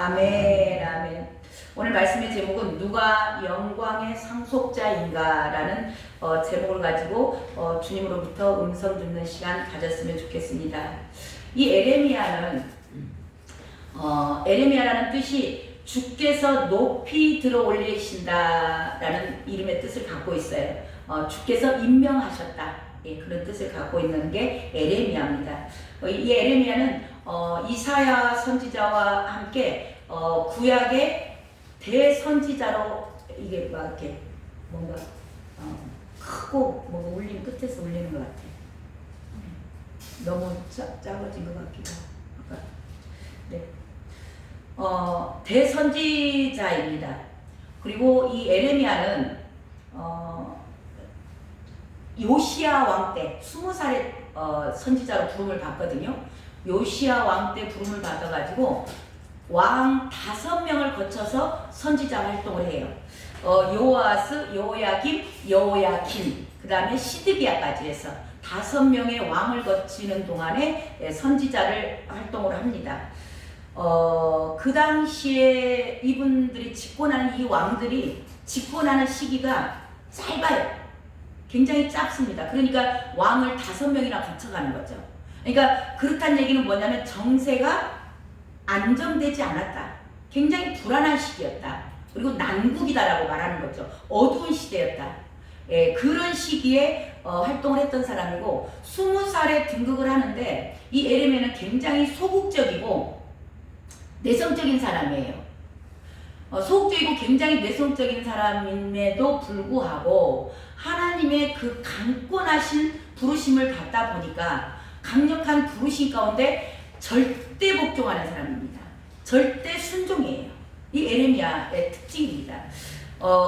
아멘, 아멘. 오늘 말씀의 제목은 누가 영광의 상속자인가 라는 제목을 가지고 주님으로부터 음성 듣는 시간 가졌으면 좋겠습니다. 이 에레미야라는 뜻이 주께서 높이 들어 올리신다라는 이름의 뜻을 갖고 있어요. 주께서 임명하셨다. 예, 그런 뜻을 갖고 있는 게 에레미야입니다. 이 에레미야는 이사야 선지자와 함께 구약의 대선지자로 이게 막 이렇게 뭔가 크고 뭔가 울림 끝에서 울리는 것 같아요. 너무 작아진 것 같기도 하고. 네. 대선지자입니다. 그리고 이 에레미야는 요시야 왕 때 20살에 선지자로 부름을 받거든요. 요시야 왕 때 부름을 받아가지고 왕 5명을 거쳐서 선지자 활동을 해요. 요아스, 요야김, 여호야킨, 그 다음에 시드기야까지 해서 5명의 왕을 거치는 동안에 선지자를 활동을 합니다. 그 당시에 이분들이 집권하는 이 왕들이 집권하는 시기가 짧아요. 굉장히 짧습니다. 그러니까 왕을 5명이나 거쳐가는 거죠. 그러니까 그렇다는 얘기는 뭐냐면 정세가 안정되지 않았다. 굉장히 불안한 시기였다. 그리고 난국이다라고 말하는 거죠. 어두운 시대였다. 예, 그런 시기에 활동을 했던 사람이고 20살에 등극을 하는데 이 에레미야는 굉장히 소극적이고 내성적인 사람이에요. 소극적이고 굉장히 내성적인 사람임에도 불구하고 하나님의 그 강권하신 부르심을 받다 보니까 강력한 부르심 가운데 절대 복종하는 사람입니다. 절대 순종이에요. 이 에레미야의 특징입니다.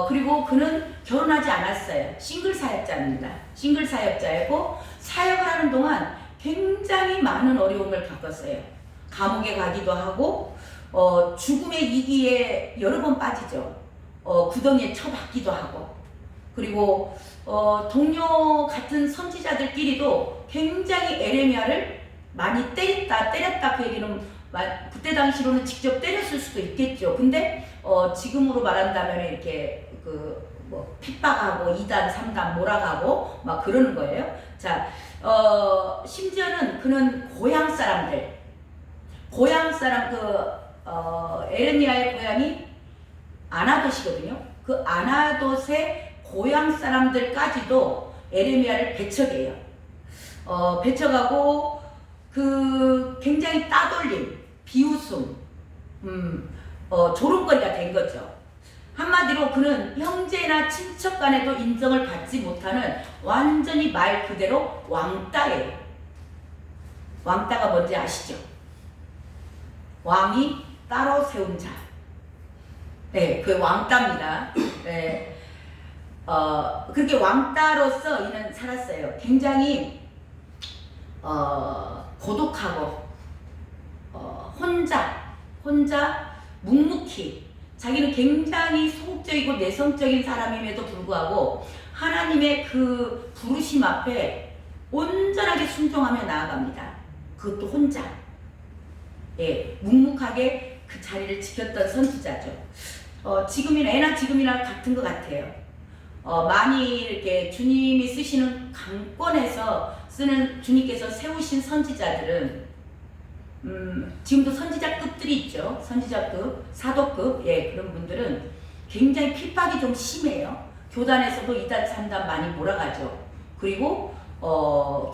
그리고 그는 결혼하지 않았어요. 싱글 사역자입니다. 싱글 사역자이고 사역을 하는 동안 굉장히 많은 어려움을 겪었어요. 감옥에 가기도 하고 죽음의 위기에 여러 번 빠지죠. 구덩이에 쳐박기도 하고 그리고 동료 같은 선지자들끼리도 굉장히 에레미야를 많이 때렸다 그 얘기는 그때 당시로는 직접 때렸을 수도 있겠죠. 근데 지금으로 말한다면 이렇게 뭐 핍박하고 2단 3단 몰아가고 막 그러는 거예요. 자, 심지어는 그는 고향 사람 에레미야의 고향이 아나돗이거든요. 그 아나돗의 고향 사람들까지도 에레미야를 배척해요. 배척하고 그 굉장히 따돌림, 비웃음, 조롱거리가 된 거죠. 한마디로 그는 형제나 친척 간에도 인정을 받지 못하는 완전히 말 그대로 왕따예요. 왕따가 뭔지 아시죠? 왕이 따로 세운 자. 네, 그 왕따입니다. 네. 그렇게 왕따로서 이는 살았어요. 굉장히 고독하고 혼자 묵묵히 자기는 굉장히 소극적이고 내성적인 사람임에도 불구하고 하나님의 그 부르심 앞에 온전하게 순종하며 나아갑니다. 그것도 혼자. 예, 묵묵하게 그 자리를 지켰던 선지자죠. 지금이나 같은 것 같아요. 많이 이렇게 주님이 쓰시는 강권에서 쓰는 주님께서 세우신 선지자들은 지금도 선지자급들이 있죠. 선지자급, 사도급, 예, 그런 분들은 굉장히 핍박이 좀 심해요. 교단에서도 2단, 3단 많이 몰아가죠. 그리고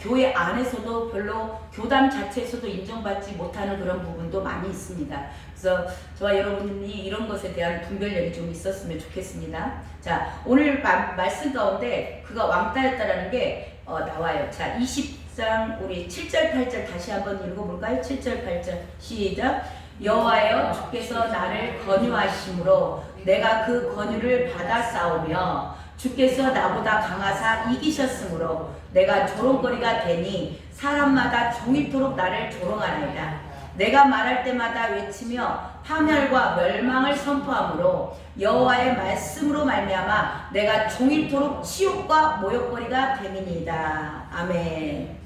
교회 안에서도 별로 교단 자체에서도 인정받지 못하는 그런 부분도 많이 있습니다. 그래서 저와 여러분이 이런 것에 대한 분별력이 좀 있었으면 좋겠습니다. 자, 오늘 말씀 가운데 그가 왕따였다라는 게 나와요. 자, 20장 우리 7절 8절 다시 한번 읽어볼까요? 7절 8절 시작. 여호와여 주께서 나를 권유하심으로 내가 그 권유를 받아 싸우며 주께서 나보다 강하사 이기셨으므로 내가 조롱거리가 되니 사람마다 종일토록 나를 조롱하나이다. 내가 말할 때마다 외치며 파멸과 멸망을 선포하므로 여호와의 말씀으로 말미암아 내가 종일토록 치욕과 모욕거리가 됨이니이다. 아멘.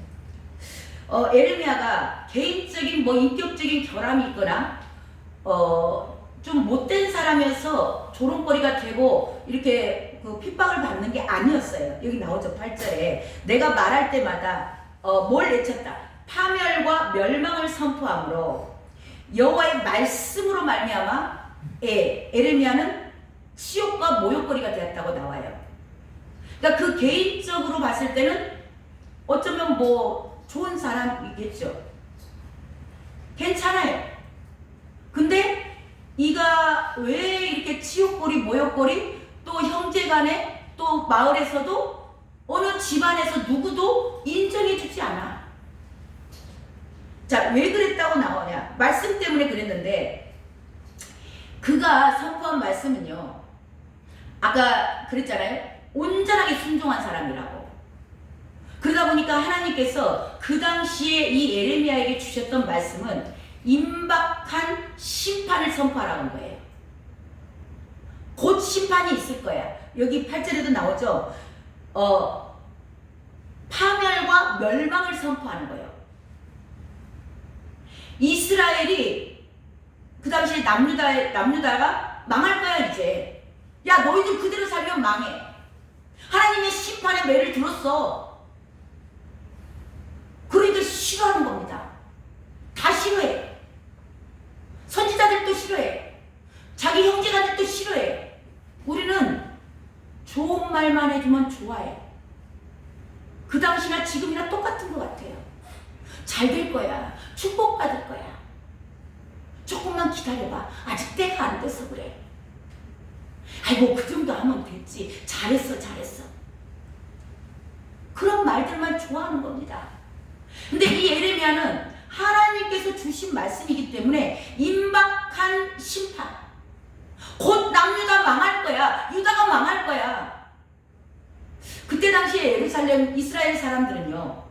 에레미야가 개인적인 인격적인 결함이 있거나 좀 못된 사람이어서 조롱거리가 되고 이렇게 그 핍박을 받는 게 아니었어요. 여기 나오죠. 8절에 내가 말할 때마다 뭘 외쳤다. 파멸과 멸망을 선포함으로 여호와의 말씀으로 말미암아 에레미야는 치욕과 모욕거리가 되었다고 나와요. 그러니까 그 개인적으로 봤을 때는 어쩌면 뭐 좋은 사람이겠죠. 괜찮아요. 근데 이가 왜 이렇게 치욕거리, 모욕거리, 또 형제간에, 또 마을에서도 어느 집안에서 누구도 인정해주지 않아. 자, 왜 그랬다고 나오냐? 말씀 때문에 그랬는데 그가 선포한 말씀은요. 아까 그랬잖아요. 온전하게 순종한 사람이라고. 그러다 보니까 하나님께서 그 당시에 이 에레미야에게 주셨던 말씀은 임박한 심판을 선포하라는 거예요. 곧 심판이 있을 거야. 여기 8절에도 나오죠. 파멸과 멸망을 선포하는 거예요. 이스라엘이 그 당시에 남유다가 망할 거야 이제. 야 너희들 그대로 살면 망해. 하나님의 심판의 매를 들었어. 그러니까 싫어하는 겁니다. 다 싫어해. 선지자들도 싫어해. 자기 형제가들도 싫어해. 우리는 좋은 말만 해주면 좋아해. 그 당시나 지금이나 똑같은 것 같아요. 잘 될 거야. 축복받을 거야. 조금만 기다려봐. 아직 때가 안 돼서 그래. 아이고 그 정도 하면 됐지. 잘했어. 그런 말들만 좋아하는 겁니다. 근데 이 에레미야는 하나님께서 주신 말씀이기 때문에 임박한 심판. 곧 남유다 망할 거야. 유다가 망할 거야. 그때 당시에 예루살렘 이스라엘 사람들은요.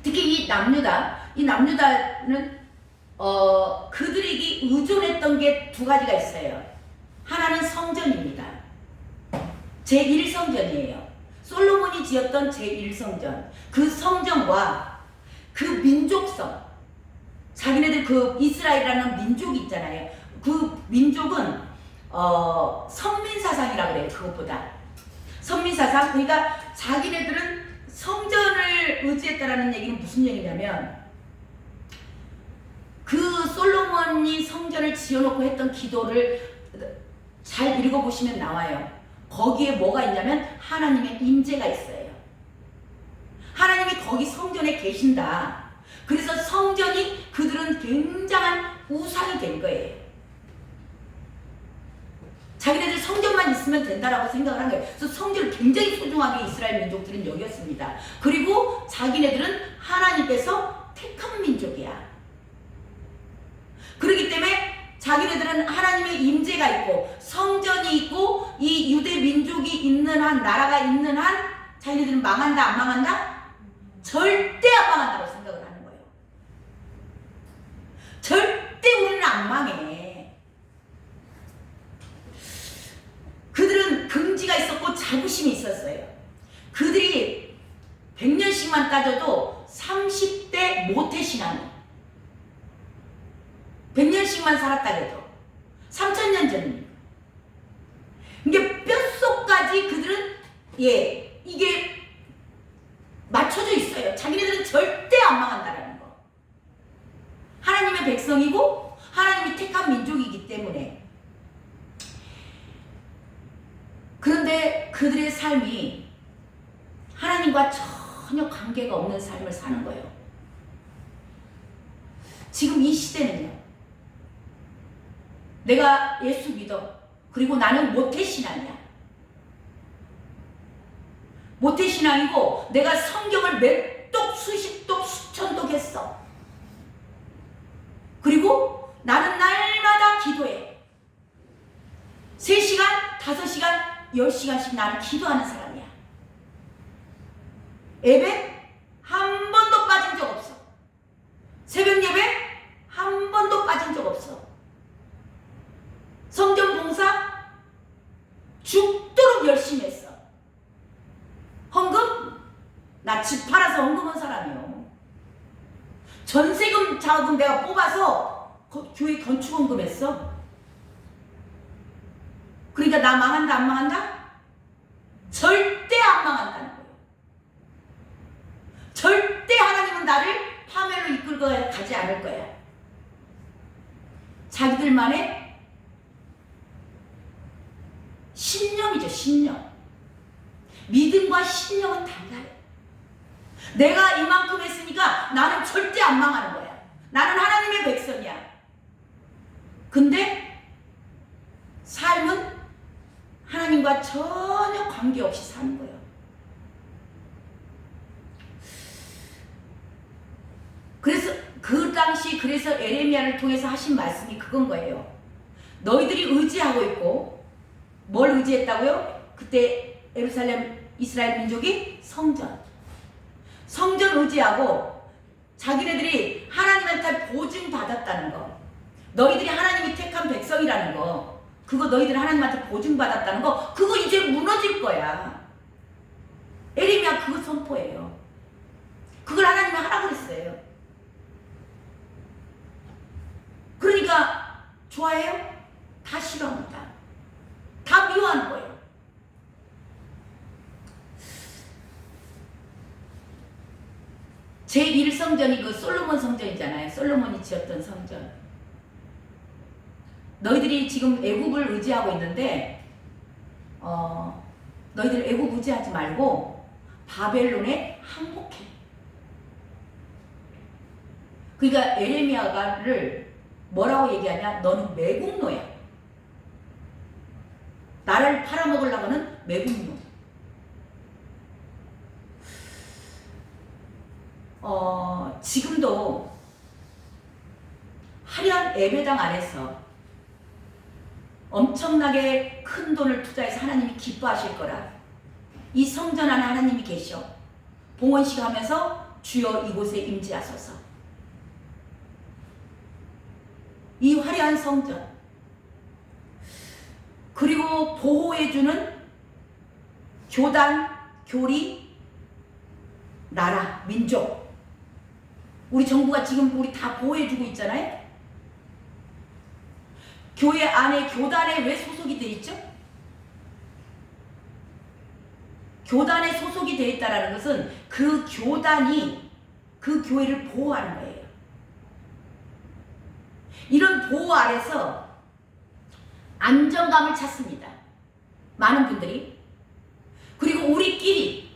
특히 이 남유다는 그들에게 의존했던 게 두 가지가 있어요. 하나는 성전입니다. 제1성전이에요. 솔로몬이 지었던 제1성전. 그 성전과 그 민족성. 자기네들 그 이스라엘이라는 민족이 있잖아요. 그 민족은 선민사상이라고 그래요. 그것보다. 선민사상. 그러니까 자기네들은 성전을 의지했다라는 얘기는 무슨 얘기냐면 그 솔로몬이 성전을 지어놓고 했던 기도를 잘 읽어보시면 나와요. 거기에 뭐가 있냐면 하나님의 임재가 있어요. 하나님이 거기 성전에 계신다. 그래서 성전이 그들은 굉장한 우상이 된 거예요. 자기네들 성전만 있으면 된다라고 생각을 한 거예요. 그래서 성전을 굉장히 소중하게 이스라엘 민족들은 여겼습니다. 그리고 자기네들은 하나님께서 택한 민족이야. 그렇기 때문에 자기네들은 하나님의 임재가 있고 성전이 있고 이 유대 민족이 있는 한, 나라가 있는 한 자기네들은 망한다 안 망한다? 절대 안 망한다고 생각을 하는 거예요. 절대 우리는 안 망해. 그들은 긍지가 있었고 자부심이 있었어요. 그들이 100년씩만 따져도 30대 모태신앙이에요. 100년씩만 살았다 해도 3000년 전입니다. 이게 뼛속까지 그들은 이게 맞춰져 있어요. 자기네들은 절대 안 망한다라는 거. 하나님의 백성이고 하나님이 택한 민족이기 때문에. 그런데 그들의 삶이 하나님과 전혀 관계가 없는 삶을 사는 거예요. 지금 이 시대는요. 내가 예수 믿어. 그리고 나는 모태신앙이야. 모태신앙이고 내가 성경을 몇 독, 수십 독, 수천 독 했어. 그리고 나는 날마다 기도해. 3시간, 5시간, 10시간씩 나는 기도하는 사람이야. 예배 한 번도 빠진 적 없어. 새벽 예배 한 번도 빠진 적 없어. 성전 봉사 죽도록 열심히 했어. 헌금? 나 집 팔아서 헌금한 사람이요. 전세금 자금 내가 뽑아서 교회 건축 헌금했어. 그러니까 나 망한다 안 망한다? 절대 안 망한다는 거예요. 절대 하나님은 나를 파멸로 이끌고 가지 않을 거야. 자기들만의 신념이죠. 신념. 믿음과 신념은 달라요. 내가 이만큼 했으니까 나는 절대 안 망하는 거야. 나는 하나님의 백성이야. 근데 삶은 하나님과 전혀 관계없이 사는 거예요. 그래서 그 당시 그래서 에레미야를 통해서 하신 말씀이 그건 거예요. 너희들이 의지하고 있고 뭘 의지했다고요? 그때 예루살렘 이스라엘 민족이 성전 의지하고 자기네들이 하나님한테 보증받았다는 거, 너희들이 하나님이 택한 백성이라는 거, 그거 너희들 하나님한테 보증받았다는 거, 그거 이제 무너질 거야. 에레미야 그거 선포해요. 그걸 하나님이 하라고 그랬어요. 그러니까 좋아해요? 다 싫어합니다. 다 미워하는 거예요. 제1성전이 그 솔로몬 성전이잖아요. 솔로몬이 지었던 성전. 너희들이 지금 애국을 의지하고 있는데 너희들 애국 의지하지 말고 바벨론에 항복해. 그러니까 에레미야를 뭐라고 얘기하냐? 너는 매국노야. 나를 팔아먹으려고 하는 매국노. 지금도 화려한 예배당 안에서 엄청나게 큰 돈을 투자해서 하나님이 기뻐하실 거라. 이 성전 안에 하나님이 계셔. 봉헌식 하면서 주여 이곳에 임재하소서. 이 화려한 성전, 그리고 보호해주는 교단, 교리, 나라, 민족. 우리 정부가 지금 우리 다 보호해주고 있잖아요. 교회 안에 교단에 왜 소속이 돼 있죠? 교단에 소속이 돼 있다는 것은 그 교단이 그 교회를 보호하는 거예요. 이런 보호 아래서 안정감을 찾습니다. 많은 분들이. 그리고 우리끼리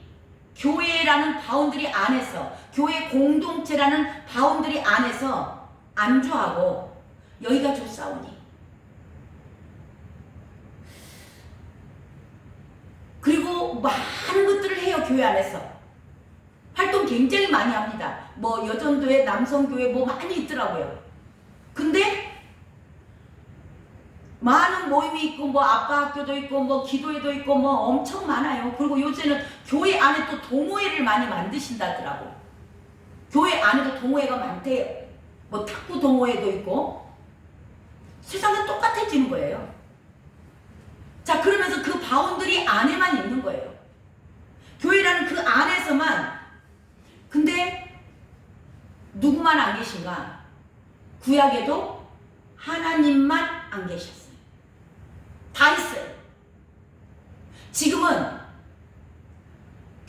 교회라는 바운드리 안에서, 교회 공동체라는 바운드리 안에서 안주하고 여기가 좋사오니. 그리고 많은 것들을 해요. 교회 안에서 활동 굉장히 많이 합니다. 뭐 여전도회, 남성교회 뭐 많이 있더라고요. 근데 많은 모임이 있고 뭐 아빠학교도 있고 뭐 기도회도 있고 뭐 엄청 많아요. 그리고 요새는 교회 안에 또 동호회를 많이 만드신다더라고. 교회 안에도 동호회가 많대요. 뭐 탁구 동호회도 있고. 세상은 똑같아지는 거예요. 자, 그러면서 그 바운더리 안에만 있는 거예요. 교회라는 그 안에서만. 근데 누구만 안 계신가? 구약에도 하나님만 안 계셨어요. 다 있어요. 지금은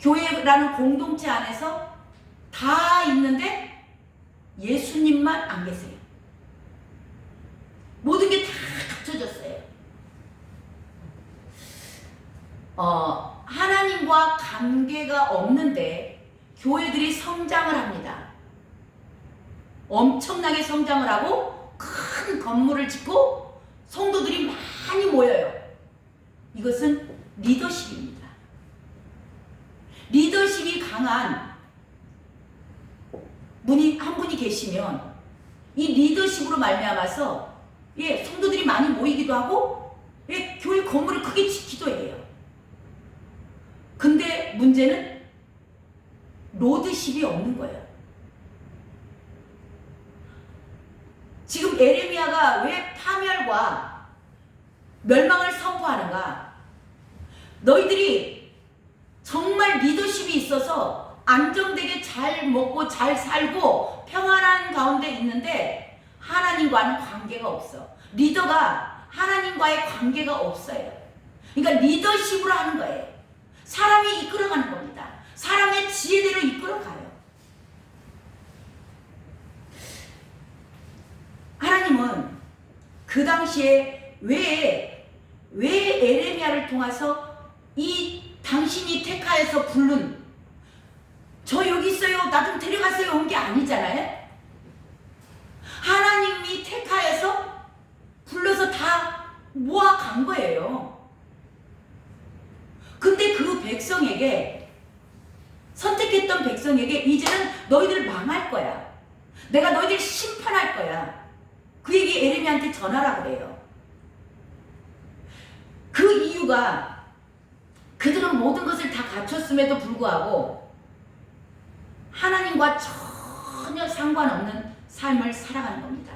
교회라는 공동체 안에서 다 있는데 예수님만 안 계세요. 모든 게 다 갖춰졌어요. 하나님과 관계가 없는데 교회들이 성장을 합니다. 엄청나게 성장을 하고 큰 건물을 짓고 성도들이 많이 모여요. 이것은 리더십입니다. 리더십이 강한 분이 한 분이 계시면 이 리더십으로 말미암아서 성도들이 많이 모이기도 하고 교회 건물을 크게 짓기도 해요. 근데 문제는 로드십이 없는 거예요. 지금 에레미야가 왜 파멸과 멸망을 선포하는가? 너희들이 정말 리더십이 있어서 안정되게 잘 먹고 잘 살고 평안한 가운데 있는데 하나님과는 관계가 없어. 리더가 하나님과의 관계가 없어요. 그러니까 리더십으로 하는 거예요. 사람이 이끌어가는 겁니다. 사람의 지혜대로 이끌어가요. 하나님은 그 당시에 왜 에레미야를 통해서 이 당신이 택하여서 부른 저 여기 있어요 나 좀 데려가세요 온 게 아니잖아요. 하나님이 택하여서 불러서 다 모아간 거예요. 근데 그 백성에게 선택했던 백성에게 이제는 너희들 망할 거야. 내가 너희들 심판할 거야. 그 얘기 에레미야한테 전하라 그래요. 그 이유가 그들은 모든 것을 다 갖췄음에도 불구하고 하나님과 전혀 상관없는 삶을 살아가는 겁니다.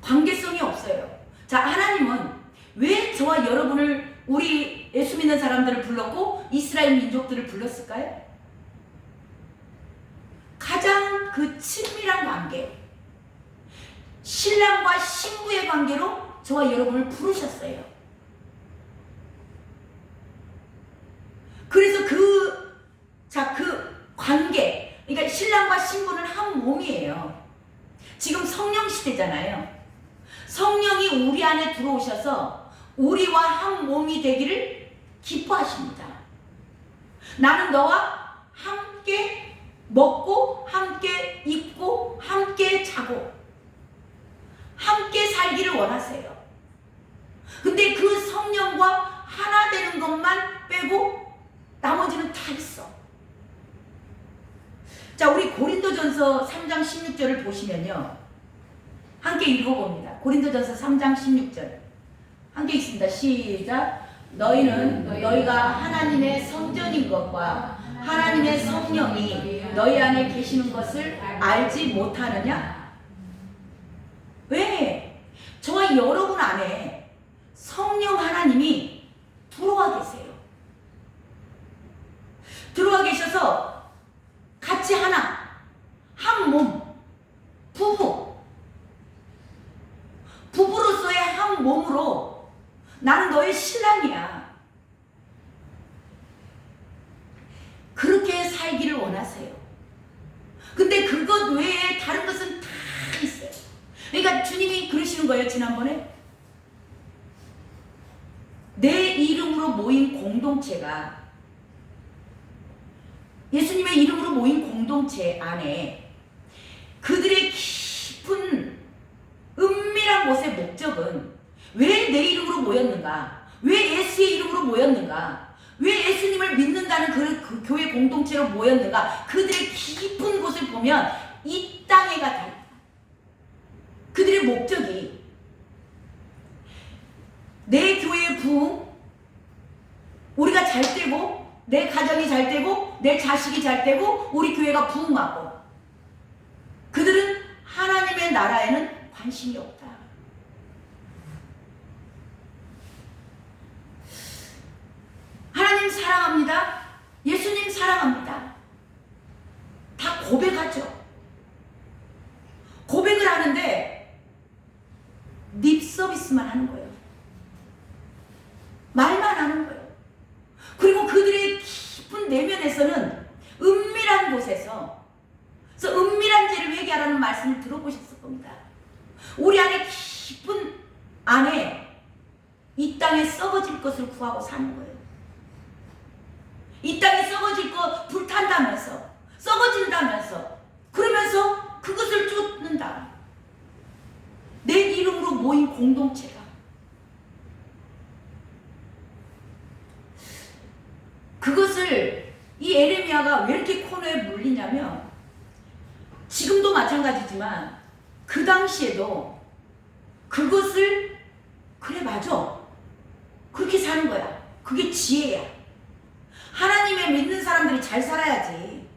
관계성이 없어요. 자, 하나님은 왜 저와 여러분을 우리 예수 믿는 사람들을 불렀고 이스라엘 민족들을 불렀을까요? 가장 그 친밀한 관계, 신랑과 신부의 관계로 저와 여러분을 부르셨어요. 그래서 그 관계, 그러니까 신랑과 신부는 한 몸이에요. 지금 성령 시대잖아요. 성령이 우리 안에 들어오셔서 우리와 한 몸이 되기를 기뻐하십니다. 나는 너와 함께 먹고 함께 입고 함께 자고 함께 살기를 원하세요. 근데 그 성령과 하나 되는 것만 빼고 나머지는 다 있어. 자, 우리 고린도전서 3장 16절을 보시면요. 함께 읽어봅니다. 고린도전서 3장 16절. 함께 읽습니다. 시작. 너희가 하나님의 성전인 것과 하나님의 성령이 너희 안에 계시는 것을 알지 못하느냐? 왜? 저와 여러분 안에 성령 하나님이 들어와 계세요. 들어와 계셔서 같이 하나, 한 몸, 부부로서의 한 몸으로 나는 너의 신랑이야. 그렇게 살기를 원하세요. 근데 그것 외에 다른 것은 다 있어요. 그러니까 주님이 그러시는 거예요. 지난번에 내 이름으로 모인 공동체가, 예수님의 이름으로 모인 공동체 안에 그들의 깊은 은밀한 곳의 목적은 왜 내 이름으로 모였는가? 왜 예수의 이름으로 모였는가? 왜 예수님을 믿는다는 그 교회 공동체로 모였는가? 그들의 깊은 곳을 보면 이 땅에가 다 있다. 그들의 목적이 내 교회의 부흥, 우리가 잘 되고 내 가정이 잘 되고 내 자식이 잘 되고 우리 교회가 부흥하고, 그들은 하나님의 나라에는 관심이 없다. 하나님 사랑합니다. 예수님 사랑합니다. 다 고백하죠. 고백을 하는데 립 서비스만 하는 거예요. 말만 하는 거예요. 그리고 그들의 깊은 내면에서는 은밀한 곳에서, 그래서 은밀한 죄를 회개하라는 말씀을 들어보셨을 겁니다. 우리 안에 깊은 안에 이 땅에 썩어질 것을 구하고 사는 거예요. 이 땅에 썩어질 거 불탄다면서, 썩어진다면서, 그러면서 그것을 쫓는다. 내 이름으로 모인 공동체가. 그것을 이 에레미야가 왜 이렇게 코너에 물리냐면, 지금도 마찬가지지만 그 당시에도 그것을, 그래 맞아, 그렇게 사는 거야. 그게 지혜야. 하나님의 믿는 사람들이 잘 살아야지.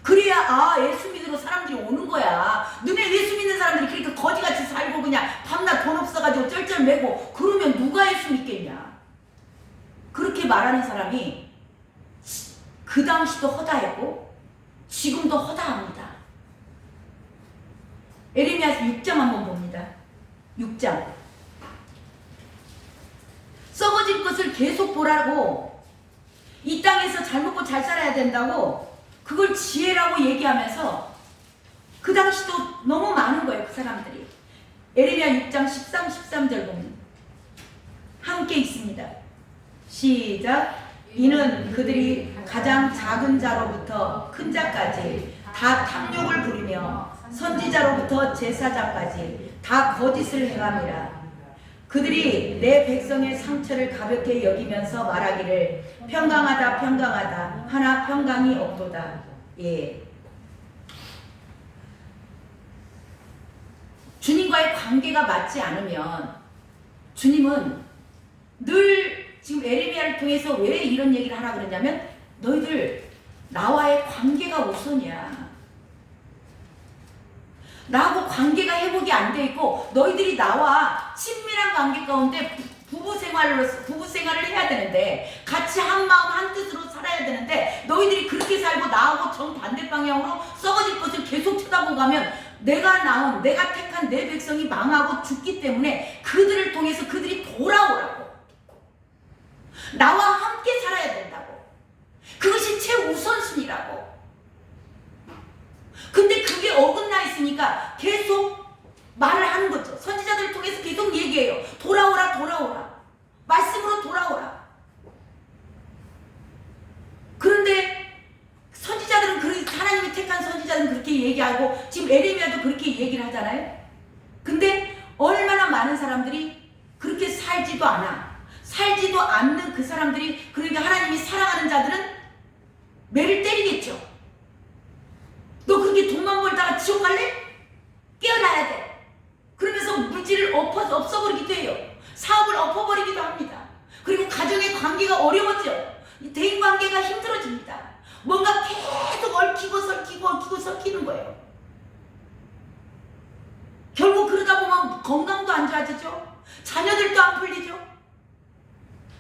그래야 예수 믿으러 사람들이 오는 거야. 너네 예수 믿는 사람들이 그렇게 거지같이 살고 그냥 밤낮 돈 없어가지고 쩔쩔매고 그러면 누가 예수 믿겠냐. 그렇게 말하는 사람이 그 당시도 허다했고 지금도 허다합니다. 에레미야 6장 한번 봅니다. 6장. 썩어질 것을 계속 보라고, 이 땅에서 잘 먹고 잘 살아야 된다고 그걸 지혜라고 얘기하면서 그 당시도 너무 많은 거예요. 그 사람들이. 에레미야 6장 13, 13절 보면 함께 있습니다. 시작. 이는 그들이 가장 작은 자로부터 큰 자까지 다 탐욕을 부리며 선지자로부터 제사장까지 다 거짓을 행함이라. 그들이 내 백성의 상처를 가볍게 여기면서 말하기를 평강하다 평강하다 하나 평강이 없도다. 예. 주님과의 관계가 맞지 않으면 주님은 늘 지금 에레미야를 통해서 왜 이런 얘기를 하라 그러냐면 너희들 나와의 관계가 우선이야. 나하고 관계가 회복이 안 돼 있고 너희들이 나와 친밀한 관계 가운데 부부 생활을 해야 되는데 같이 한 마음 한 뜻으로 살아야 되는데 너희들이 그렇게 살고 나하고 정반대 방향으로 썩어질 것을 계속 쳐다보고 가면 내가 택한 내 백성이 망하고 죽기 때문에 그들을 통해서 그들이 돌아오라고. 나와 함께 살아야 된다고. 그것이 최우선순위라고. 근데 그게 어긋나 있으니까 계속 말을 하는 거죠. 선지자들을 통해서 계속 얘기해요. 돌아오라 돌아오라. 말씀으로 돌아오라. 그런데 선지자들은 하나님이 택한 선지자들은 그렇게 얘기하고 지금 에레미야도 그렇게 얘기를 하잖아요. 근데 얼마나 많은 사람들이 그렇게 살지도 않는 그 사람들이, 그러니까 하나님이 사랑하는 자들은 매를 때리겠죠. 너 그렇게 돈만 벌다가 지옥 갈래? 깨어나야 돼. 그러면서 물질을 없어버리기도 해요. 사업을 엎어버리기도 합니다. 그리고 가정의 관계가 어려워져. 대인관계가 힘들어집니다. 뭔가 계속 얽히고 설키는 거예요. 결국 그러다 보면 건강도 안 좋아지죠. 자녀들도 안 풀리죠.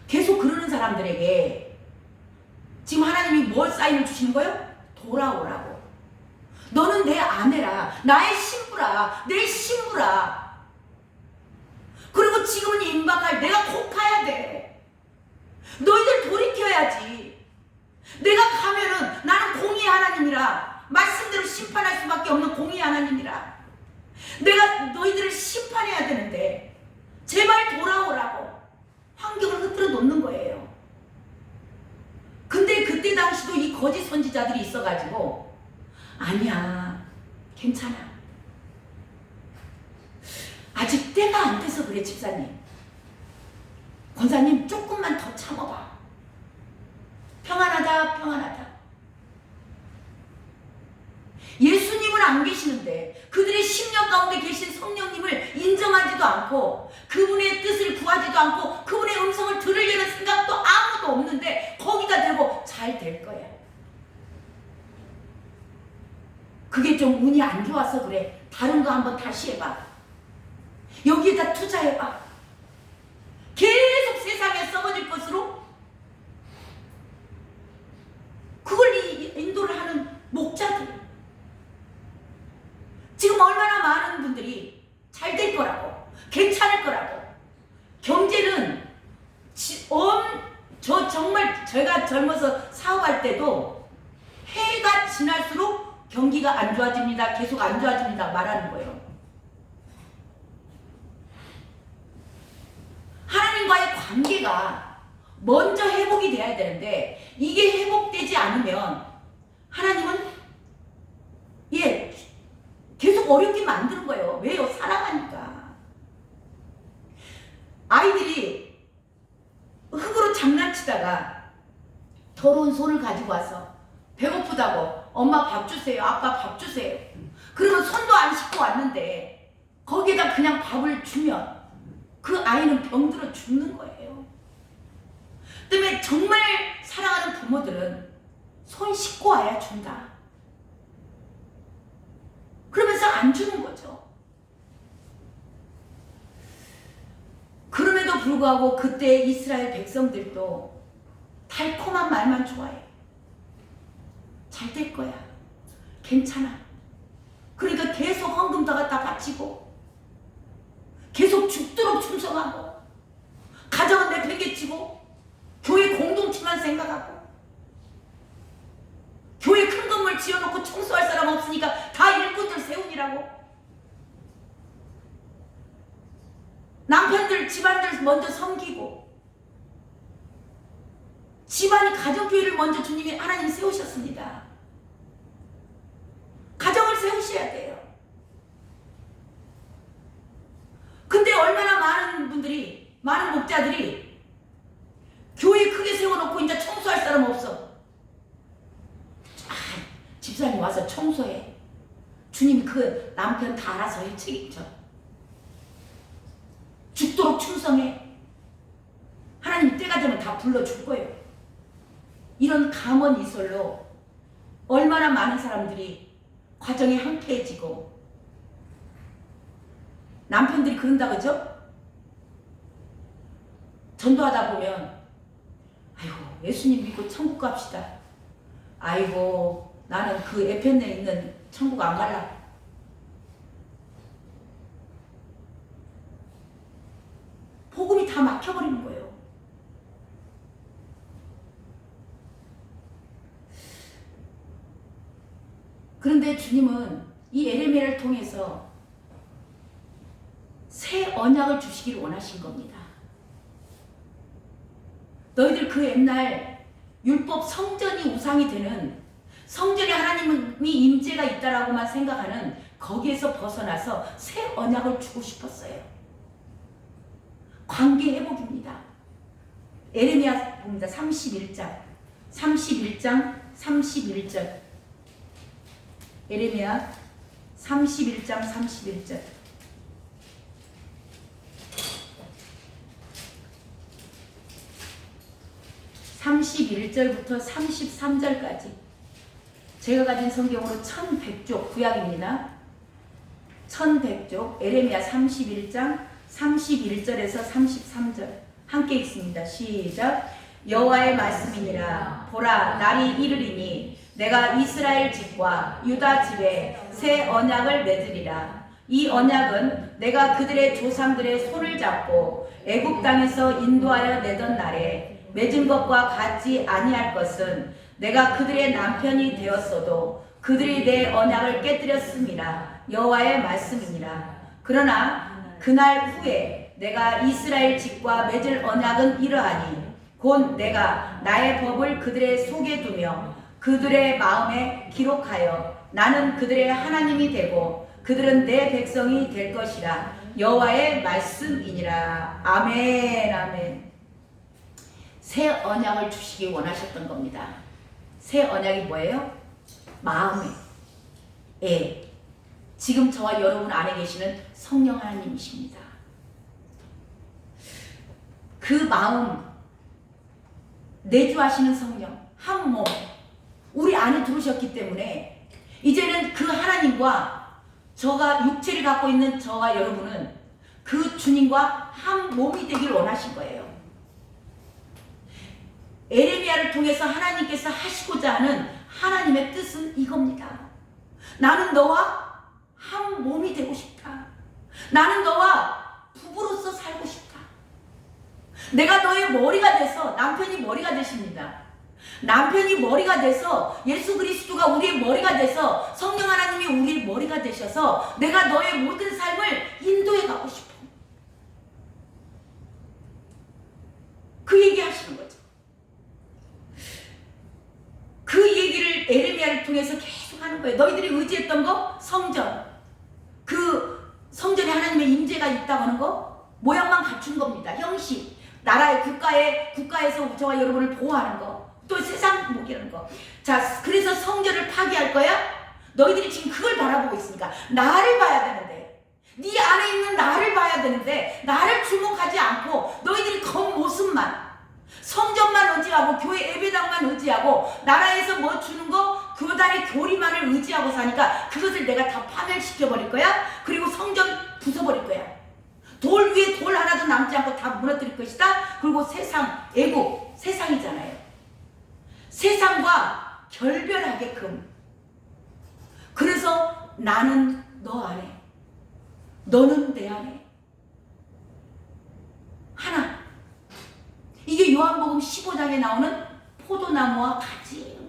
계속 그러는 사람들에게 지금 하나님이 뭘 사인을 주시는 거예요? 돌아오라고. 너는 내 아내라, 나의 신부라, 내 신부라. 그리고 지금은 임박할, 내가 곧 가야 돼. 너희들 돌이켜야지. 내가 가면은 나는 공의의 하나님이라, 말씀대로 심판할 수밖에 없는 공의의 하나님이라. 내가 너희들을 심판해야 되는데 제발 돌아오라고 환경을 흔들어 놓는 거예요. 근데 그때 당시도 이 거짓 선지자들이 있어가지고 아니야, 괜찮아, 아직 때가 안 돼서 그래. 집사님, 권사님, 조금만 더 참아봐. 평안하다 평안하다. 예수님은 안 계시는데 그들의 심령 가운데 계신 성령님을 인정하지도 않고 그분의 뜻을 구하지도 않고 그분의 음성을 들으려는 생각도 아무도 없는데 거기다 대고 잘 될 거야. 그게 좀 운이 안 좋아서 그래. 다른 거 한번 다시 해봐. 여기에다 투자해봐. 계속 세상에 썩어질 것으로 그걸 인도를 하는 목자들. 지금 얼마나 많은 분들이 잘 될 거라고, 괜찮을 거라고. 경제는 정말 제가 젊어서 사업할 때도 해가 지날수록 경기가 안 좋아집니다, 계속 안 좋아집니다 말하는 거예요. 하나님과의 관계가 먼저 회복이 돼야 되는데 이게 회복되지 않으면 하나님은 계속 어렵게 만드는 거예요. 왜요? 사랑하니까. 아이들이 흙으로 장난치다가 더러운 손을 가지고 와서 배고프다고 엄마 밥 주세요, 아빠 밥 주세요. 그러면 손도 안 씻고 왔는데 거기에다 그냥 밥을 주면 그 아이는 병들어 죽는 거예요. 때문에 정말 사랑하는 부모들은 손 씻고 와야 준다. 그러면서 안 주는 거죠. 그럼에도 불구하고 그때 이스라엘 백성들도 달콤한 말만 좋아해. 잘 될 거야, 괜찮아. 그러니까 계속 헌금 더 갖다 바치고 계속 죽도록 충성하고 가정은 내팽개치고 교회 공동체만 생각하고 교회 큰 건물 지어놓고 청소할 사람 없으니까 다 일꾼들 세우니라고 남편들 집안들 먼저 섬기고 집안이 가정교회를 먼저 주님이 하나님 세우셨습니다. 가정을 세우셔야 돼요. 근데 얼마나 많은 분들이 많은 목자들이 교회 크게 세워놓고 이제 청소할 사람 없어. 집사님 와서 청소해. 주님이 그 남편 다 알아서 해 책임져. 죽도록 충성해. 하나님 때가 되면 다 불러줄 거예요. 이런 감언 이설로 얼마나 많은 사람들이 과정이 황폐해지고 남편들이 그런다 그죠? 전도하다 보면 아이고 예수님 믿고 천국 갑시다. 아이고 나는 그 에펜에 있는 천국 안 갈라. 복음이 다 막혀버리는 거예요. 그런데 주님은 이 에레미야를 통해서 새 언약을 주시기를 원하신 겁니다. 너희들 그 옛날 율법 성전이 우상이 되는 성전에 하나님이 임재가 있다라고만 생각하는 거기에서 벗어나서 새 언약을 주고 싶었어요. 관계 회복입니다. 에레미야 봅니다. 31장 31절 에레미야 31장 31절 31절부터 33절까지 제가 가진 성경으로 1100쪽 구약입니다. 1100쪽 에레미야 31장 31절에서 33절 함께 읽습니다. 시작. 여호와의 말씀이니라. 보라 날이 이르리니 내가 이스라엘 집과 유다 집에 새 언약을 맺으리라. 이 언약은 내가 그들의 조상들의 손을 잡고 애굽 땅에서 인도하여 내던 날에 맺은 것과 같지 아니할 것은 내가 그들의 남편이 되었어도 그들이 내 언약을 깨뜨렸음이라. 여호와의 말씀이니라. 그러나 그날 후에 내가 이스라엘 집과 맺을 언약은 이러하니 곧 내가 나의 법을 그들의 속에 두며 그들의 마음에 기록하여 나는 그들의 하나님이 되고 그들은 내 백성이 될 것이라. 여호와의 말씀이니라. 아멘 아멘. 새 언약을 주시기 원하셨던 겁니다. 새 언약이 뭐예요? 마음에. 예. 지금 저와 여러분 안에 계시는 성령 하나님이십니다. 그 마음, 내주하시는 성령, 한 몸, 우리 안에 들어오셨기 때문에 이제는 그 하나님과 저가 육체를 갖고 있는 저와 여러분은 그 주님과 한 몸이 되길 원하신 거예요. 에레미야를 통해서 하나님께서 하시고자 하는 하나님의 뜻은 이겁니다. 나는 너와 한 몸이 되고 싶다. 나는 너와 부부로서 살고 싶다. 내가 너의 머리가 돼서, 남편이 머리가 되십니다. 남편이 머리가 돼서 예수 그리스도가 우리의 머리가 돼서 성령 하나님이 우리의 머리가 되셔서 내가 너의 모든 삶을 인도해 가고 싶어. 그 얘기 하시는 거죠. 그 얘기를 에레미야를 통해서 계속 하는 거예요. 너희들이 의지했던 거 성전, 그 성전에 하나님의 임재가 있다고 하는 거 모양만 갖춘 겁니다. 형식, 나라의 국가에서 저와 여러분을 보호하는 거, 또 세상 목이라는 거. 자, 그래서 성전을 파괴할 거야? 너희들이 지금 그걸 바라보고 있으니까 나를 봐야 되는데, 네 안에 있는 나를 봐야 되는데 나를 주목하지 않고 너희들이 겉모습만, 성전만 의지하고 교회 예배당만 의지하고 나라에서 뭐 주는 거 교단의 교리만을 의지하고 사니까 그것을 내가 다 파멸시켜버릴 거야. 그리고 성전 부숴버릴 거야. 돌 위에 돌 하나도 남지 않고 다 무너뜨릴 것이다. 그리고 세상, 애국, 세상이잖아요. 세상과 결별하게끔. 그래서 나는 너 안에, 너는 내 안에. 동영상에 나오는 포도나무와 가지예요.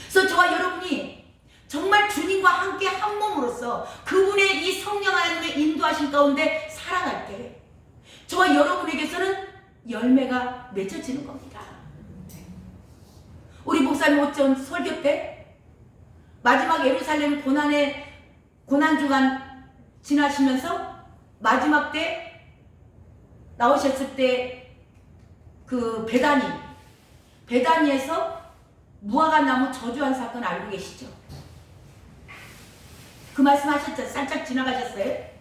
그래서 저와 여러분이 정말 주님과 함께 한 몸으로서 그분의 이 성령 하나님의 인도하신 가운데 살아갈 때 저와 여러분에게서는 열매가 맺어지는 겁니다. 우리 목사님 어쩐 설교 때 마지막 예루살렘 고난 주간 지나시면서 마지막 때 나오셨을 때 그 베다니에서 무화과 나무 저주한 사건 알고 계시죠? 그 말씀 하셨죠? 살짝 지나가셨어요?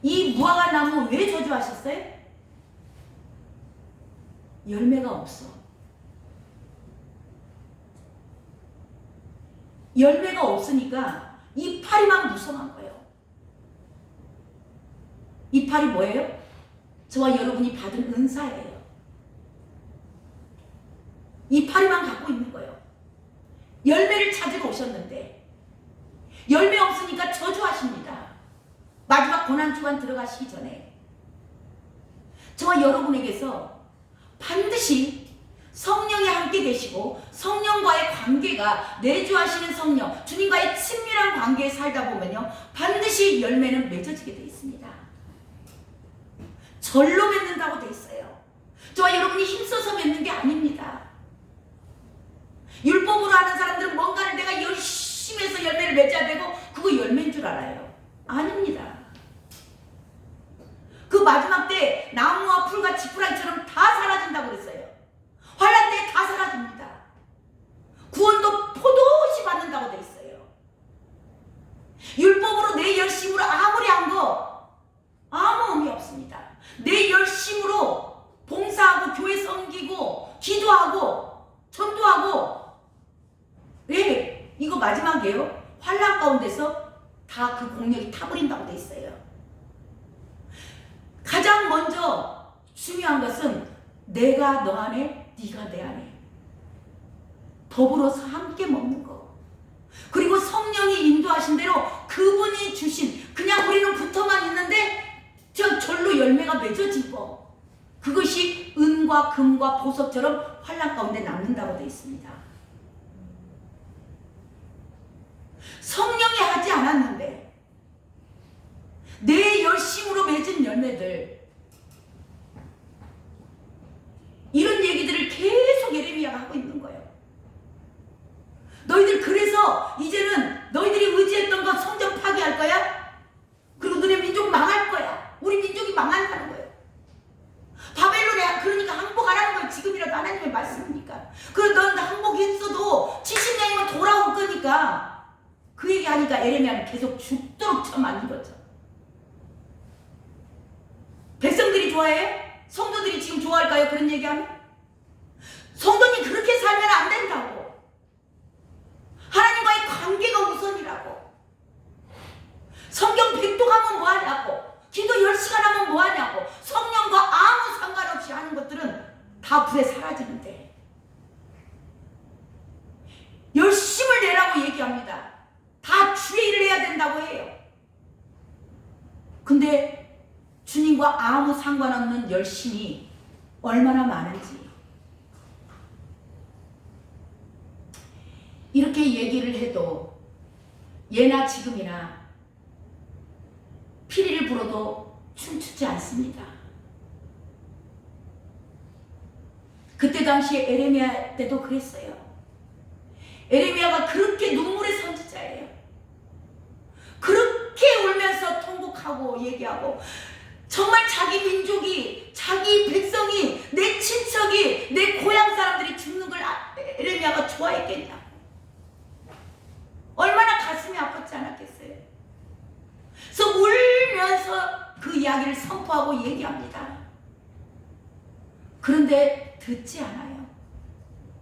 이 무화과 나무 왜 저주하셨어요? 열매가 없어. 열매가 없으니까 이파리만 무성한 거예요. 이파리 뭐예요? 저와 여러분이 받은 은사예요. 이파리만 갖고 있는 거예요. 열매를 찾으러 오셨는데 열매 없으니까 저주하십니다. 마지막 고난주간 들어가시기 전에 저와 여러분에게서 반드시 성령이 함께 계시고 성령과의 관계가 내주하시는 성령, 주님과의 친밀한 관계에 살다 보면요 반드시 열매는 맺어지게 되어 있습니다. 절로 맺는다고 되어 있어요. 저와 여러분이 힘써서 맺는 게 아닙니다. 율법으로 하는 사람들은 뭔가를 내가 열심히 해서 열매를 맺어야 되고 그거 열매인 줄 알아요. 아닙니다. 그 마지막 때 나무와 풀과 지푸라기처럼 다 사라진다고 그랬어요. 환난 때 다 사라집니다. 구원도 포도시 받는다고 돼 있어요. 율법으로 내 열심으로 아무리 한 거 아무 의미 없습니다. 내 열심으로 봉사하고 교회 섬기고 기도하고 전도하고 왜? 이거 마지막이에요. 환난 가운데서 다 그 공력이 타버린다고 돼 있어요. 가장 먼저 중요한 것은 내가 너 안에, 네가 내 안에 더불어서 함께 먹는 거. 그리고 성령이 인도하신 대로 그분이 주신 그냥 우리는 붙어만 있는데 절로 열매가 맺어진 거. 그것이 은과 금과 보석처럼 환난 가운데 남는다고 돼 있습니다. 성령이 하지 않았는데 내 열심으로 맺은 열매들, 이런 얘기들을 계속 예레미야가 하고 있는 거예요. 너희들 그래서 이제는 너희들이 의지했던 것 성전 파괴할 거야? 그리고 너네 민족 망할 거야. 우리 민족이 망한다는 거예요. 바벨론에 그러니까 항복하라는 거예요. 지금이라도 하나님의 말씀이니까. 그리고 넌 항복했어도 70년이면 돌아올 거니까. 그 얘기하니까 예레미야는 계속 죽도록 쳐맞는 거죠. 백성들이 좋아해? 성도들이 지금 좋아할까요? 그런 얘기하면? 성도님 그렇게 살면 안 된다고. 하나님과의 관계가 우선이라고. 성경 백독하면 뭐하냐고. 기도 10시간 하면 뭐하냐고. 성령과 아무 상관없이 하는 것들은 다 불에 사라지는데 열심을 내라고 얘기합니다. 다 주의 일을 해야 된다고 해요. 근데 주님과 아무 상관없는 열심이 얼마나 많은지 이렇게 얘기를 해도 예나 지금이나 피리를 불어도 춤추지 않습니다. 그때 당시에 에레미야 때도 그랬어요. 에레미야가 그렇게 눈물의 선지자예요. 그렇게 울면서 통곡하고 얘기하고 정말 자기 민족이, 자기 백성이, 내 친척이, 내 고향 사람들이 죽는 걸 에레미야가 좋아했겠냐. 얼마나 가슴이 아팠지 않았겠어요. 그래서 울면서 그 이야기를 선포하고 얘기합니다. 그런데 듣지 않아요.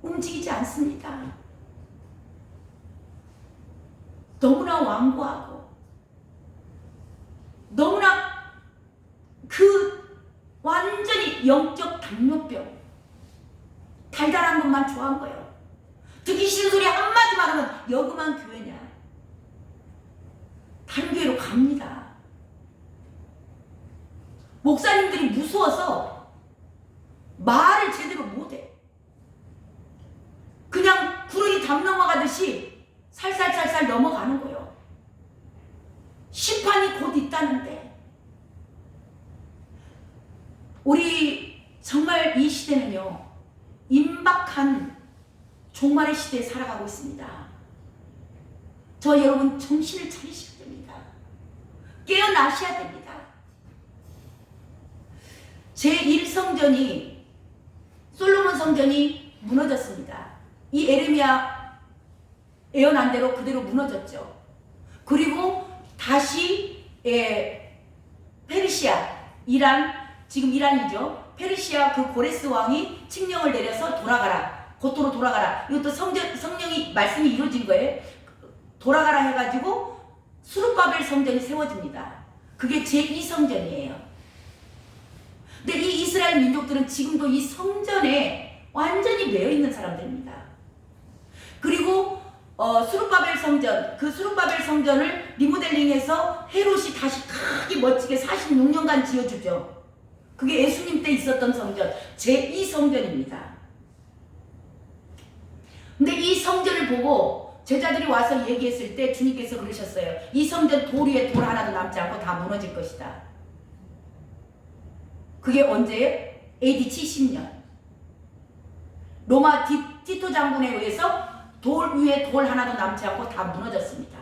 움직이지 않습니다. 너무나 완고하고 너무나 그 완전히 영적 당뇨병, 달달한 것만 좋아한 거예요. 듣기 싫은 소리 한마디만 하면 여그만 교회냐. 다른 교회로 갑니다. 목사님들이 무서워서 말을 제대로 심판이 곧 있다는데 우리 정말 이 시대는요 임박한 종말의 시대에 살아가고 있습니다. 저 여러분 정신을 차리셔야 됩니다. 깨어나셔야 됩니다. 제1성전이 솔로몬 성전이 무너졌습니다. 이 에레미야 예언한 대로 그대로 무너졌죠. 그리고 다시 페르시아, 이란, 지금 이란이죠. 페르시아 그 고레스 왕이 칙령을 내려서 돌아가라. 고토로 돌아가라. 이것도 성령이 말씀이 이루어진 거예요. 돌아가라 해가지고 수르바벨 성전이 세워집니다. 그게 제2성전이에요. 근데 이 이스라엘 민족들은 지금도 이 성전에 완전히 매여 있는 사람들입니다. 그리고 수르바벨 성전, 그 수르바벨 성전을 리모델링해서 헤롯이 다시 크게 멋지게 46년간 지어주죠. 그게 예수님 때 있었던 성전, 제2성전입니다. 근데 이 성전을 보고 제자들이 와서 얘기했을 때 주님께서 그러셨어요. 이 성전 돌 위에 돌 하나도 남지 않고 다 무너질 것이다. 그게 언제예요? AD 70년. 로마 티토 장군에 의해서 돌 위에 돌 하나도 남지 않고 다 무너졌습니다.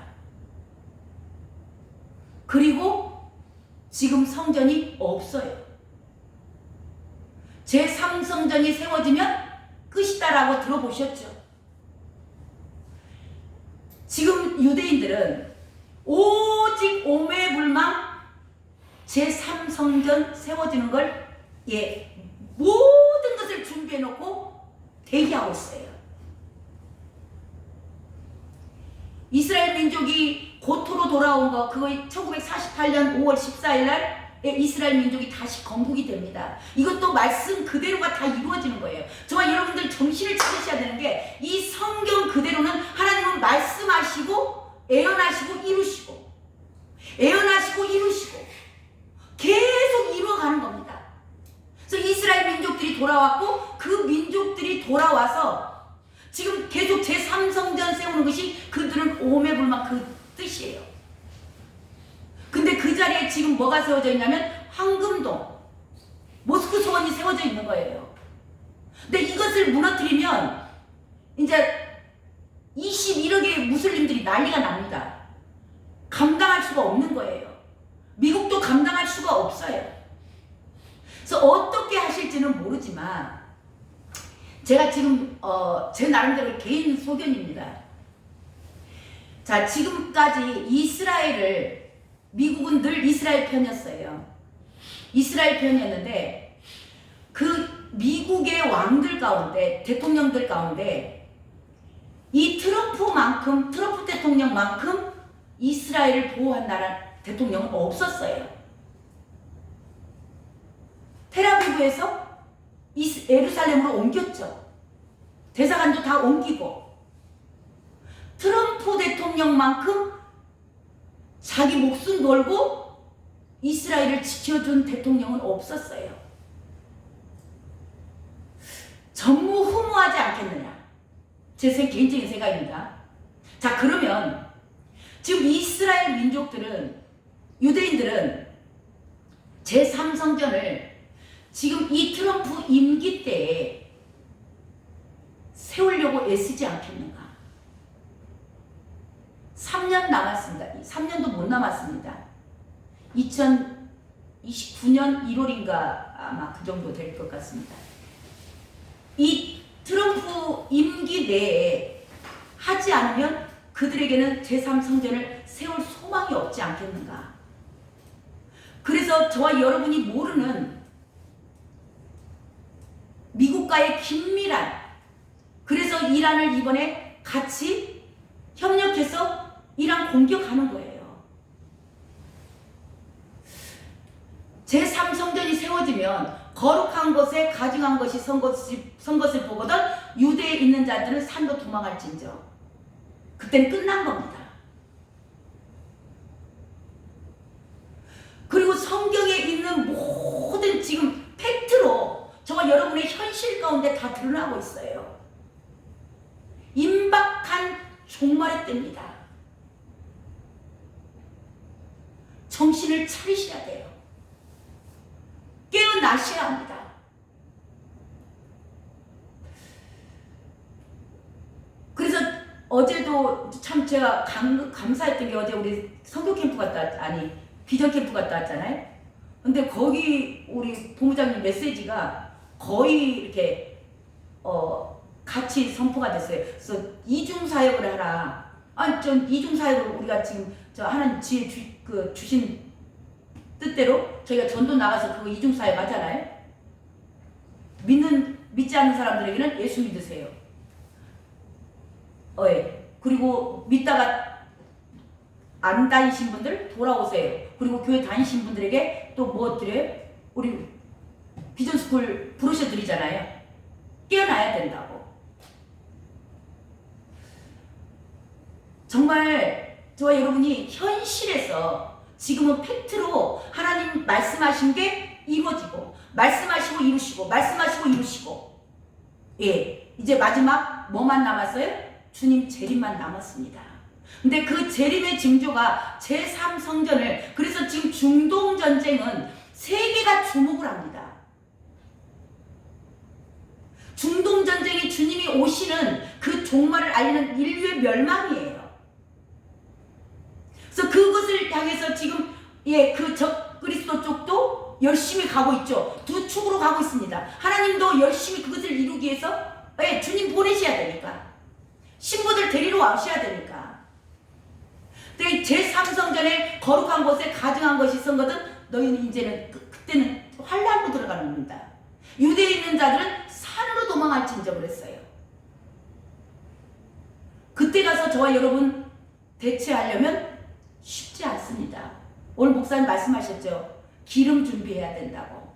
그리고 지금 성전이 없어요. 제3성전이 세워지면 끝이다라고 들어보셨죠? 지금 유대인들은 오직 오매불망 제3성전 세워지는 걸 모든 것을 준비해놓고 대기하고 있어요. 이스라엘 민족이 고토로 돌아온 거, 그거 1948년 5월 14일 날 이스라엘 민족이 다시 건국이 됩니다. 이것도 말씀 그대로가 다 이루어지는 거예요. 저와 여러분들 정신을 차리셔야 되는 게 이 성경 그대로는 하나님은 말씀하시고 예언하시고 이루시고 예언하시고 이루시고 계속 이루어가는 겁니다. 그래서 이스라엘 민족들이 돌아왔고 그 민족들이 돌아와서 지금 계속 제3성전 세우는 것이 그들은 오매불망 그 뜻이에요. 근데 그 자리에 지금 뭐가 세워져 있냐면 황금동, 모스크 소원이 세워져 있는 거예요. 근데 이것을 무너뜨리면 이제 21억의 무슬림들이 난리가 납니다. 감당할 수가 없는 거예요. 미국도 감당할 수가 없어요. 그래서 어떻게 하실지는 모르지만 제가 지금 제 나름대로 개인 소견입니다. 자, 지금까지 이스라엘을, 미국은 늘 이스라엘 편이었어요. 이스라엘 편이었는데 그 미국의 왕들 가운데, 대통령들 가운데 이 트럼프 대통령만큼 이스라엘을 보호한 나라 대통령은 없었어요. 텔아비브에서 예루살렘으로 옮겼죠. 대사관도 다 옮기고. 트럼프 대통령만큼 자기 목숨 걸고 이스라엘을 지켜준 대통령은 없었어요. 전무후무하지 않겠느냐. 제 개인적인 생각입니다. 자, 그러면 지금 이스라엘 민족들은, 유대인들은 제3성전을 지금 이 트럼프 임기 때에 세우려고 애쓰지 않겠는가? 3년 남았습니다. 3년도 못 남았습니다. 2029년 1월인가 아마 그 정도 될 것 같습니다. 이 트럼프 임기 내에 하지 않으면 그들에게는 제3성전을 세울 소망이 없지 않겠는가? 그래서 저와 여러분이 모르는 미국과의 긴밀한, 그래서 이란을 이번에 같이 협력해서 이란 공격하는 거예요. 제3성전이 세워지면 거룩한 것에 가증한 것이 선 것을 보거든 유대에 있는 자들은 산도 도망할진저. 그때는 끝난 겁니다. 그리고 성경에 있는 모든 지금 팩트로 저와 여러분의 현실 가운데 다 드러나고 있어요. 임박한 종말의 때입니다. 정신을 차리셔야 돼요. 깨어나셔야 합니다. 그래서 어제도 참 제가 감사했던 게, 어제 우리 선교 캠프 비전 캠프 갔다 왔잖아요. 근데 거기 우리 본부장님 메시지가 거의 이렇게 같이 선포가 됐어요. 그래서 이중 사역을 하라. 아니, 전 이중 사역을 우리가 지금 하나님 지혜 주신 뜻대로 저희가 전도 나가서 그거 이중 사역 하잖아요. 믿지 않는 사람들에게는 예수 믿으세요. 그리고 믿다가 안 다니신 분들 돌아오세요. 그리고 교회 다니신 분들에게 또 뭐 드려요? 우리 비전스쿨 브로셔 드리잖아요. 깨어나야 된다고. 정말 저와 여러분이 현실에서 지금은 팩트로 하나님 말씀하신 게 이루어지고, 말씀하시고 이루시고, 말씀하시고 이루시고, 이제 마지막 뭐만 남았어요? 주님 재림만 남았습니다. 근데 그 재림의 징조가 제3성전을, 그래서 지금 중동전쟁은 세계가 주목을 합니다. 중동전쟁이 주님이 오시는 그 종말을 알리는 인류의 멸망이에요. 그래서 그것을 향해서 지금 그 적그리스도 쪽도 열심히 가고 있죠. 두 축으로 가고 있습니다. 하나님도 열심히 그것을 이루기 위해서 주님 보내셔야 되니까, 신부들 데리러 와셔야 되니까. 근데 제3성전에 거룩한 곳에 가증한 것이 있었거든. 너희는 이제는 그때는 환란으로 들어가는 겁니다. 유대에 있는 자들은 산으로 도망할진저 그랬어요. 그때 가서 저와 여러분 대체하려면 쉽지 않습니다. 오늘 목사님 말씀하셨죠. 기름 준비해야 된다고.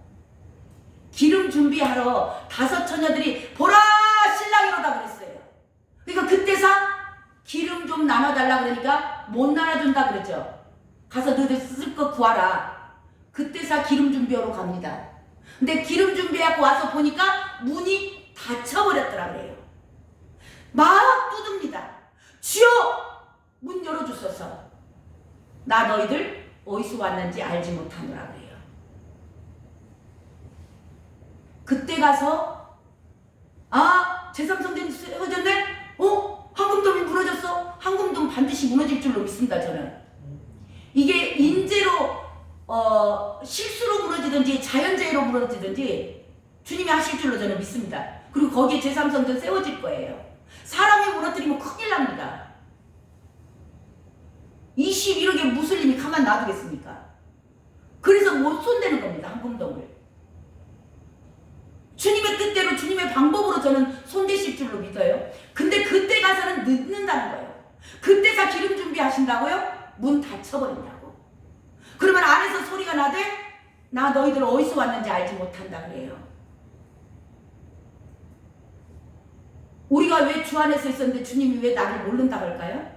기름 준비하러 5 처녀들이 보라 신랑이로다 그랬어요. 그러니까 그때사 기름 좀 나눠달라 그러니까 못 나눠준다 그러죠. 가서 너희들 쓸 거 구하라. 그때사 기름 준비하러 갑니다. 근데 기름 준비하고 와서 보니까 문이 닫혀버렸더라 그래요. 막 두듭니다. 주여 문 열어주소서. 나 너희들 어디서 왔는지 알지 못하노라 그래요. 그때 가서 제3성전 세워졌네? 황금돔이 무너졌어? 황금돔 반드시 무너질 줄로 믿습니다. 저는 이게 인재로 실수로 무너지든지 자연재해로 무너지든지 주님이 하실 줄로 저는 믿습니다. 그리고 거기에 제3성전 세워질 거예요. 사람이 무너뜨리면 큰일 납니다. 21억의 무슬림이 가만 놔두겠습니까? 그래서 못 손대는 겁니다. 황금돔을. 주님의 뜻대로 주님의 방법으로 저는 손대실 줄로 믿어요. 근데 그때 가서는 늦는다는 거예요. 그때가 기름 준비하신다고요? 문 닫혀버린다고. 그러면 안에서 소리가 나되 나 너희들 어디서 왔는지 알지 못한다 그래요. 우리가 왜 주 안에서 있었는데 주님이 왜 나를 모른다 그럴까요?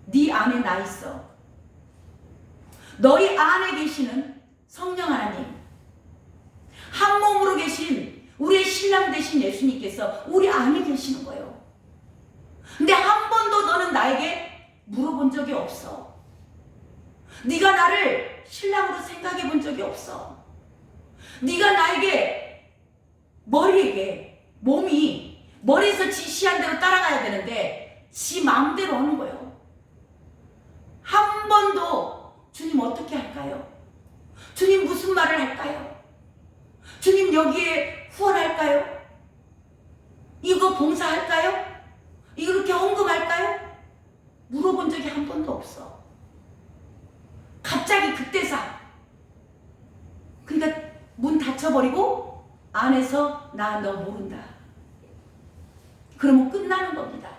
네 안에 나 있어. 너희 안에 계시는 성령 하나님, 한 몸으로 계신 우리의 신랑 되신 예수님께서 우리 안에 계시는 거예요. 근데 한 번도 너는 나에게 물어본 적이 없어. 네가 나를 신랑으로 생각해 본 적이 없어. 네가 나에게 몸이 머리에서 지시한 대로 따라가야 되는데 지 마음대로 하는 거예요. 한 번도 주님 어떻게 할까요? 주님 무슨 말을 할까요? 주님 여기에 후원할까요? 이거 봉사할까요? 이렇게 헌금할까요? 물어본 적이 한 번도 없어. 갑자기 그때사. 그러니까 문 닫혀버리고 안에서 나 너 모른다. 그러면 끝나는 겁니다.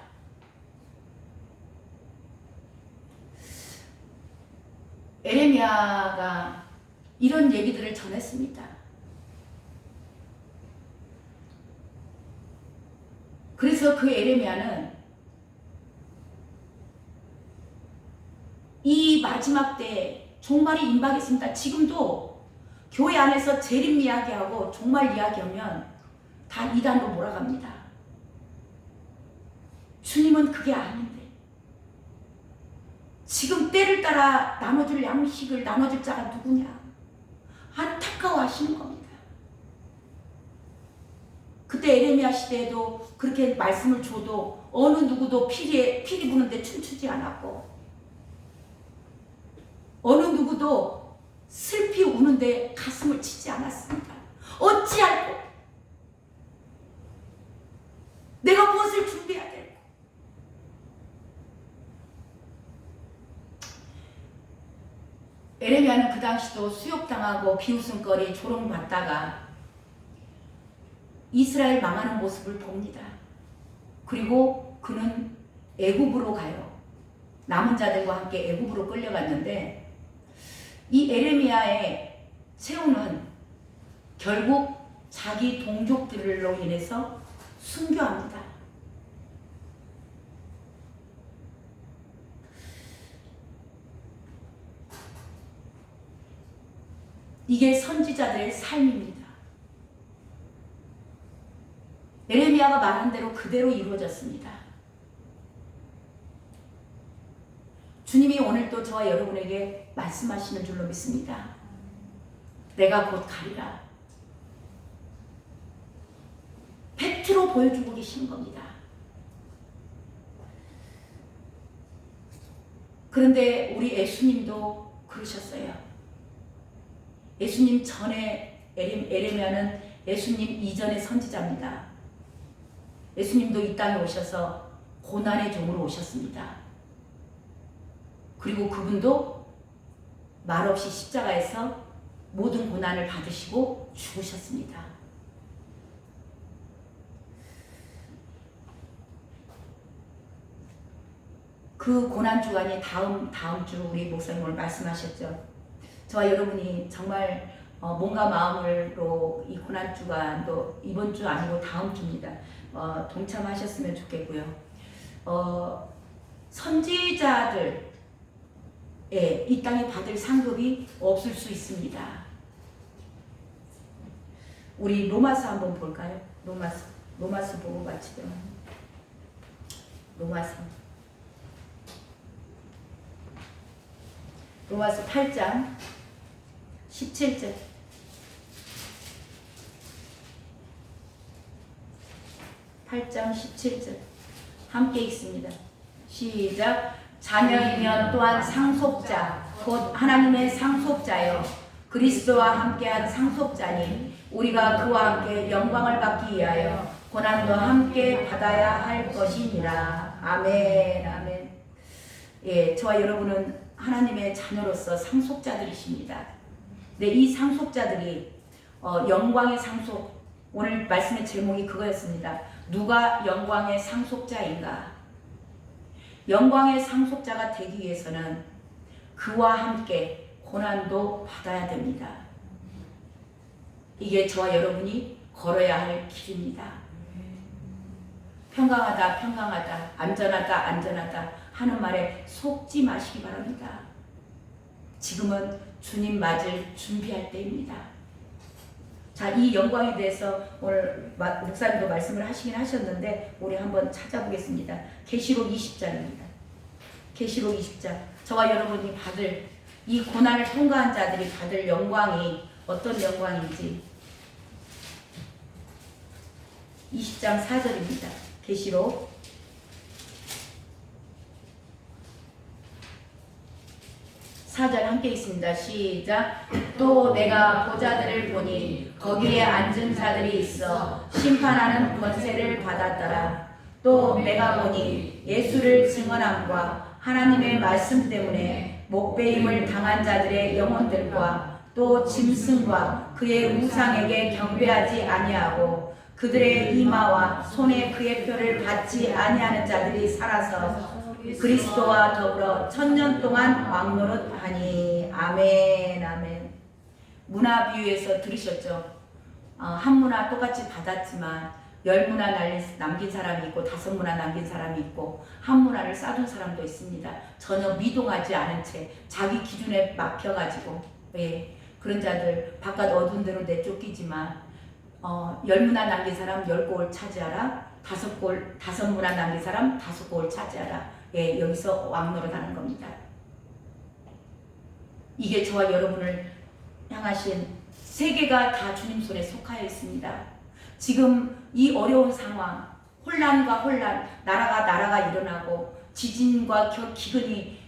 에레미야가 이런 얘기들을 전했습니다. 그래서 그 에레미야는 이 마지막 때 종말이 임박했습니다. 지금도 교회 안에서 재림 이야기하고 종말 이야기하면 다 이단으로 몰아갑니다. 주님은 그게 아닌데. 지금 때를 따라 나눠줄 양식을 나눠줄 자가 누구냐? 안타까워하시는 겁니다. 그때 에레미야 시대에도 그렇게 말씀을 줘도 어느 누구도 피리 부는데 춤추지 않았고, 어느 누구도 슬피 우는데 가슴을 치지 않았습니다. 어찌할꼬? 내가 무엇을 준비해야 될까? 에레미야는 그 당시도 수욕당하고 비웃음거리 조롱받다가 이스라엘 망하는 모습을 봅니다. 그리고 그는 애굽으로 가요. 남은 자들과 함께 애굽으로 끌려갔는데, 이 에레미야의 최후는 결국 자기 동족들로 인해서 순교합니다. 이게 선지자들의 삶입니다. 에레미야가 말한 대로 그대로 이루어졌습니다. 주님이 오늘 또 저와 여러분에게 말씀하시는 줄로 믿습니다. 내가 곧 가리라. 팩트로 보여주고 계시는 겁니다. 그런데 우리 예수님도 그러셨어요. 예수님 전에 에레미야는 예수님 이전의 선지자입니다. 예수님도 이 땅에 오셔서 고난의 종으로 오셨습니다. 그리고 그분도 말없이 십자가에서 모든 고난을 받으시고 죽으셨습니다. 그 고난 주간이 다음 주 우리 목사님 오늘 말씀하셨죠. 저와 여러분이 정말 몸과 마음으로 이 고난 주간도 이번 주 아니고 다음 주입니다. 동참하셨으면 좋겠고요. 선지자들 이 땅에 받을 상급이 없을 수 있습니다. 우리 로마서 한번 볼까요? 로마서 보고 마치죠. 로마서 8장 17절. 8장 17절 함께 읽습니다. 시작. 자녀이면 또한 상속자 곧 하나님의 상속자여 그리스도와 함께한 상속자니 우리가 그와 함께 영광을 받기 위하여 고난도 함께 받아야 할 것이니라. 아멘. 아멘. 예, 저와 여러분은 하나님의 자녀로서 상속자들이십니다. 네, 이 상속자들이 영광의 상속, 오늘 말씀의 제목이 그거였습니다. 누가 영광의 상속자인가? 영광의 상속자가 되기 위해서는 그와 함께 고난도 받아야 됩니다. 이게 저와 여러분이 걸어야 할 길입니다. 평강하다, 안전하다 하는 말에 속지 마시기 바랍니다. 지금은 주님 맞을 준비할 때입니다. 자, 이 영광에 대해서 오늘 목사님도 말씀을 하시긴 하셨는데 우리 한번 찾아보겠습니다. 계시록 20장입니다. 계시록 20장. 저와 여러분이 받을 이 고난을 통과한 자들이 받을 영광이 어떤 영광인지 20장 4절입니다. 계시록 4절 함께 있습니다. 시작. 또 내가 보좌들을 보니 거기에 앉은 자들이 있어 심판하는 권세를 받았더라. 또 내가 보니 예수를 증언함과 하나님의 말씀 때문에 목배임을 당한 자들의 영혼들과 또 짐승과 그의 우상에게 경배하지 아니하고 그들의 이마와 손에 그의 표를 받지 아니하는 자들이 살아서 그리스도와 더불어 1000년 동안 왕노릇하니. 아멘. 아멘. 문화 비유에서 들으셨죠? 한 문화 똑같이 받았지만 10문화 남긴 사람이 있고 5문화 남긴 사람이 있고 한 문화를 쌓은 사람도 있습니다. 전혀 미동하지 않은 채 자기 기준에 막혀가지고, 예, 그런 자들 바깥 어두운 데로 내쫓기지만 10문화 남긴 사람 10골 차지하라. 5문화 남긴 사람 5골 차지하라. 예, 여기서 왕노릇하는 겁니다. 이게 저와 여러분을 향하신 세계가 다 주님 손에 속하여 있습니다. 지금 이 어려운 상황, 혼란과 혼란, 나라가 일어나고 지진과 기근이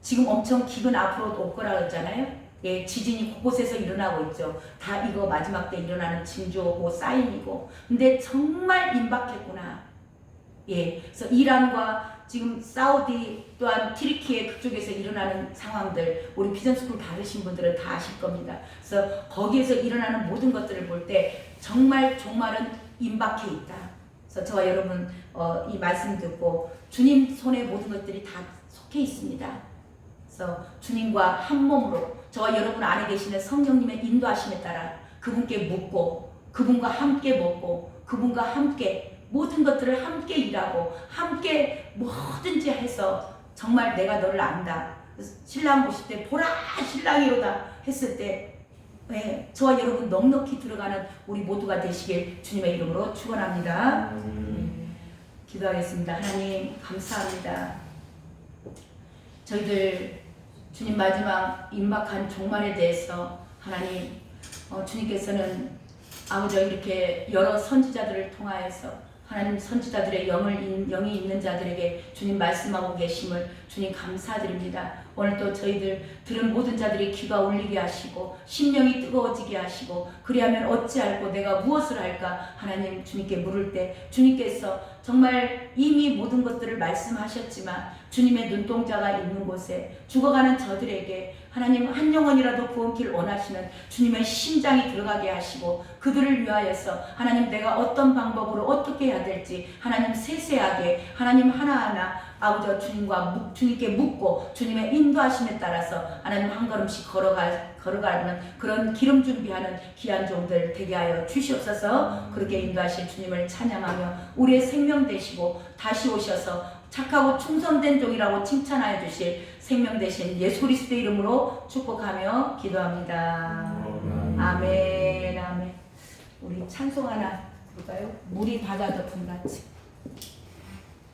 지금 엄청 기근 앞으로 올 거라 그러잖아요. 예, 지진이 곳곳에서 일어나고 있죠. 다 이거 마지막 때 일어나는 징조고 사인이고. 근데 정말 임박했구나. 예, 그래서 이란과 지금 사우디 또한 튀르키예 그쪽에서 일어나는 상황들 우리 비전스쿨 받으신 분들은 다 아실 겁니다. 그래서 거기에서 일어나는 모든 것들을 볼 때 정말 종말은 임박해 있다. 그래서 저와 여러분 이 말씀 듣고 주님 손에 모든 것들이 다 속해 있습니다. 그래서 주님과 한 몸으로 저와 여러분 안에 계시는 성령님의 인도하심에 따라 그분께 묻고 그분과 함께 먹고 그분과 함께 모든 것들을 함께 일하고 함께 뭐든지 해서 정말 내가 너를 안다. 신랑 보실 때 보라 신랑이로다 했을 때 네, 저와 여러분 넉넉히 들어가는 우리 모두가 되시길 주님의 이름으로 축원합니다. 기도하겠습니다. 하나님 감사합니다. 저희들 주님 마지막 임박한 종말에 대해서 하나님 주님께서는 아버지 이렇게 여러 선지자들을 통하여서 하나님 선지자들의 영이 있는 자들에게 주님 말씀하고 계심을 주님 감사드립니다. 오늘 또 저희들 들은 모든 자들이 귀가 울리게 하시고 심령이 뜨거워지게 하시고 그리하면 어찌할꼬 내가 무엇을 할까 하나님 주님께 물을 때 주님께서 정말 이미 모든 것들을 말씀하셨지만 주님의 눈동자가 있는 곳에 죽어가는 저들에게 하나님 한 영혼이라도 구원길 원하시는 주님의 심장이 들어가게 하시고 그들을 위하여서 하나님 내가 어떤 방법으로 어떻게 해야 될지 하나님 세세하게 하나님 하나하나 아버지 주님께 묻고 주님의 인도하심에 따라서 하나님 한 걸음씩 걸어가는 그런 기름 준비하는 귀한 종들 되게 하여 주시옵소서. 그렇게 인도하실 주님을 찬양하며 우리의 생명 되시고 다시 오셔서 착하고 충성된 종이라고 칭찬하여 주실 생명 되신 예수 그리스도의 이름으로 축복하며 기도합니다. 아멘. 아멘. 우리 찬송 하나 볼까요? 물이 바다 덮은 같이.